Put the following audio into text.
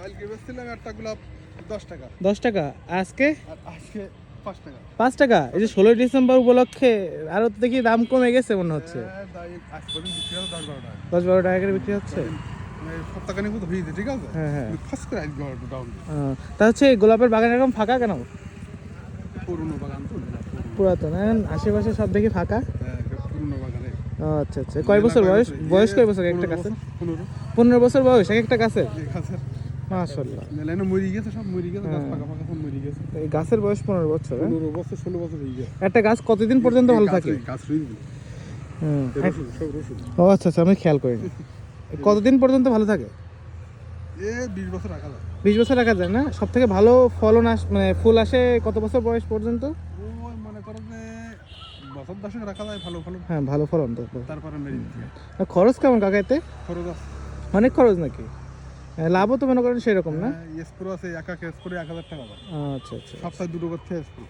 কালকে বেচছিলাম একটা গোলাপ 10 টাকা, 10 টাকা, আজকে আর আজকে 5 টাকা। 5 টাকা। এই যে 16 ডিসেম্বর উপলক্ষে আরো তো দেখি দাম কমে গেছে মনে হচ্ছে। আজ পর্যন্ত বিক্রি হলো 10-12 টাকা। 10-12 টাকা করে বিক্রি হচ্ছে। মানে সপ্তাহখানেক মতো হয়েছে, ঠিক আছে? হ্যাঁ হ্যাঁ। ফার্স্ট করে আজকে একটু ডাউন। তা হচ্ছে এই গোলাপের বাগান এরকম ফাঁকা কেন? পুরনো বাগান তো, পুরাতন, আশেপাশে সব দেখি ফাঁকা। হ্যাঁ পুরনো বাগানে। আচ্ছা আচ্ছা, কয় বছর বয়স? বয়স কয় বছর একটা গাছের? 15 বছর বয়স এক একটা গাছের। মাশাআল্লাহ, মেলানো মরি গেছে, সব মরি গেছে, গাছ পাকা পাকা সব মরি গেছে। এই গাছের বয়স 15 বছর। 15 বছর 16 বছর হয়ে গেছে। একটা গাছ কতদিন পর্যন্ত ভালো থাকে? গাছ রুই দিল। সব রসুন। ও আচ্ছা আচ্ছা, আমি খেয়াল করিনি। কতদিন পর্যন্ত ভালো থাকে? 20 বছর রাখা যায়। 20 বছর রাখা যায় না? সব থেকে ভালো ফলন মানে ফুল আসে কত বছর বয়স পর্যন্ত? ওই মনে করো যে বছর 10 রাখা যায় ভালো ভালো। হ্যাঁ, ভালো ফলন তো। তারপরে মেরে দিতে হয়। আর খরচ কেমন কাকা এতে? খরচ আছে। অনেক খরচ নাকি? লাভও তো মনে করেন সেরকম না? স্প্রে আছে, একা স্প্রে 1000 টাকা। আচ্ছা আচ্ছা। সপ্তাহে 2 করতে স্প্রে।